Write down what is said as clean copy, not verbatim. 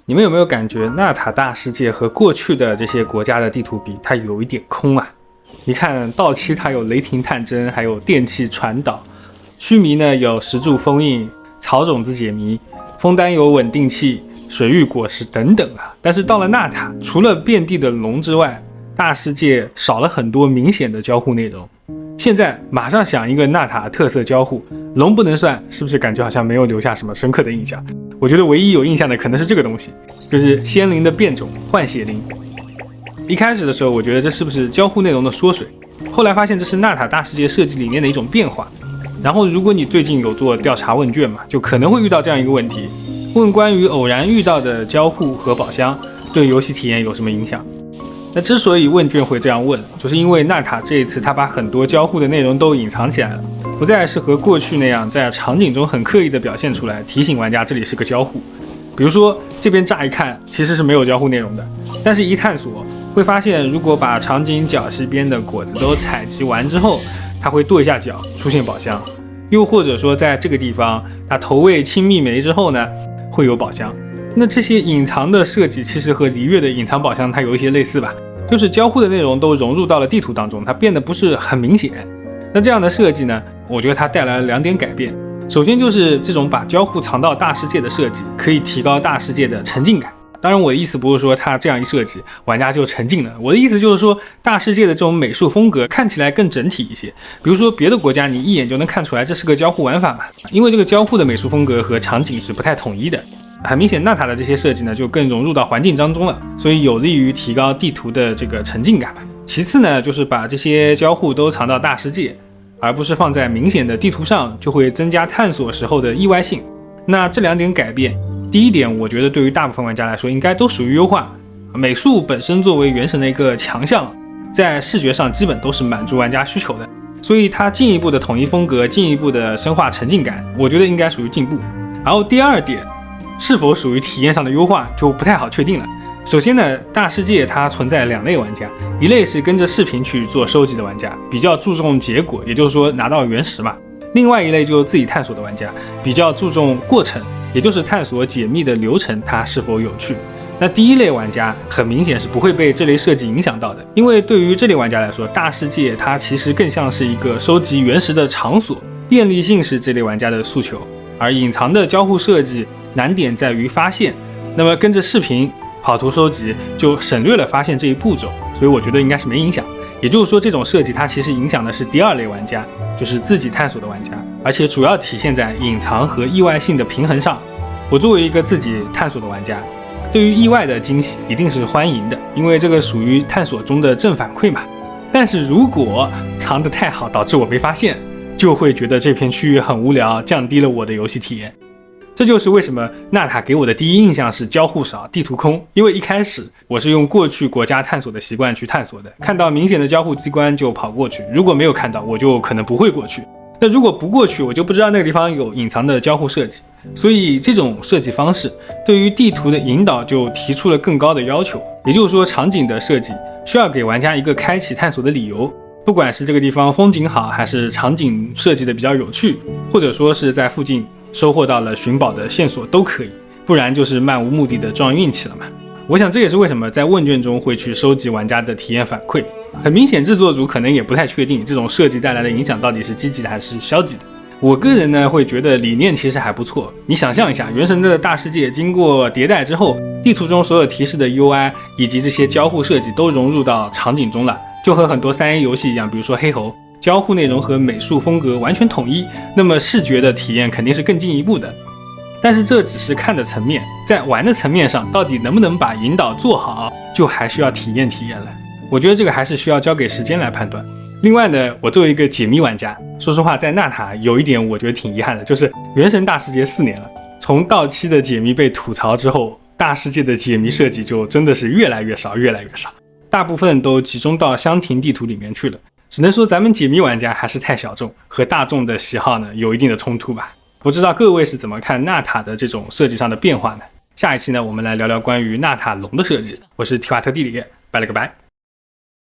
你们有没有感觉纳塔大世界和过去的这些国家的地图比，它有一点空啊？你看到期它有雷霆探针，还有电气传导；须弥呢有石柱封印、草种子解谜；枫丹有稳定器、水域果实等等啊。但是到了纳塔，除了遍地的龙之外，大世界少了很多明显的交互内容。现在马上想一个纳塔特色交互，龙不能算，是不是感觉好像没有留下什么深刻的印象？我觉得唯一有印象的可能是这个东西，就是仙灵的变种换血灵。一开始的时候，我觉得这是不是交互内容的缩水？后来发现这是纳塔大世界设计理念的一种变化。然后，如果你最近有做调查问卷嘛，就可能会遇到这样一个问题：问关于偶然遇到的交互和宝箱对游戏体验有什么影响？那之所以问卷会这样问，就是因为纳塔这一次它把很多交互的内容都隐藏起来了，不再是和过去那样在场景中很刻意的表现出来，提醒玩家这里是个交互。比如说这边乍一看其实是没有交互内容的，但是一探索会发现，如果把场景角西边的果子都采集完之后，它会跺一下脚出现宝箱，又或者说在这个地方它投喂青蜜莓之后呢，会有宝箱。那这些隐藏的设计其实和璃月的隐藏宝箱它有一些类似吧，就是交互的内容都融入到了地图当中，它变得不是很明显。那这样的设计呢，我觉得它带来了2点改变。首先就是这种把交互藏到大世界的设计，可以提高大世界的沉浸感。当然我的意思不是说它这样一设计玩家就沉浸了，我的意思就是说大世界的这种美术风格看起来更整体一些。比如说别的国家你一眼就能看出来这是个交互玩法嘛，因为这个交互的美术风格和场景是不太统一的。很明显纳塔的这些设计呢就更融入到环境当中了，所以有利于提高地图的这个沉浸感吧。其次呢，就是把这些交互都藏到大世界，而不是放在明显的地图上，就会增加探索时候的意外性。那这2点改变，第一点我觉得对于大部分玩家来说应该都属于优化。美术本身作为原神的一个强项，在视觉上基本都是满足玩家需求的，所以它进一步的统一风格，进一步的深化沉浸感，我觉得应该属于进步。然后第2点，是否属于体验上的优化就不太好确定了。首先呢，大世界它存在2类玩家，一类是跟着视频去做收集的玩家，比较注重结果，也就是说拿到原石嘛。另外一类就是自己探索的玩家，比较注重过程，也就是探索解密的流程它是否有趣。那第一类玩家很明显是不会被这类设计影响到的，因为对于这类玩家来说，大世界它其实更像是一个收集原石的场所，便利性是这类玩家的诉求，而隐藏的交互设计难点在于发现，那么跟着视频跑图收集就省略了发现这一步骤，所以我觉得应该是没影响。也就是说这种设计它其实影响的是第2类玩家，就是自己探索的玩家，而且主要体现在隐藏和意外性的平衡上。我作为一个自己探索的玩家，对于意外的惊喜一定是欢迎的，因为这个属于探索中的正反馈嘛。但是如果藏得太好导致我没发现，就会觉得这片区域很无聊，降低了我的游戏体验。这就是为什么纳塔给我的第一印象是交互少，地图空。因为一开始我是用过去国家探索的习惯去探索的，看到明显的交互机关就跑过去，如果没有看到我就可能不会过去，那如果不过去我就不知道那个地方有隐藏的交互设计。所以这种设计方式对于地图的引导就提出了更高的要求，也就是说场景的设计需要给玩家一个开启探索的理由，不管是这个地方风景好，还是场景设计的比较有趣，或者说是在附近收获到了寻宝的线索都可以，不然就是漫无目的的撞运气了嘛。我想这也是为什么在问卷中会去收集玩家的体验反馈。很明显制作组可能也不太确定这种设计带来的影响到底是积极的还是消极的。我个人呢会觉得理念其实还不错。你想象一下，原神的大世界经过迭代之后，地图中所有提示的 UI 以及这些交互设计都融入到场景中了，就和很多 3A 游戏一样，比如说黑猴，交互内容和美术风格完全统一，那么视觉的体验肯定是更进一步的。但是这只是看的层面，在玩的层面上，到底能不能把引导做好，就还需要体验了。我觉得这个还是需要交给时间来判断。另外呢，我作为一个解谜玩家，说实话，在纳塔有一点我觉得挺遗憾的，就是原神大世界4年了，从到期的解谜被吐槽之后，大世界的解谜设计就真的是越来越少，大部分都集中到箱庭地图里面去了。只能说咱们解谜玩家还是太小众，和大众的喜好呢有一定的冲突吧。不知道各位是怎么看纳塔的这种设计上的变化呢？下一期呢，我们来聊聊关于纳塔龙的设计。我是提瓦特地理，拜了个拜。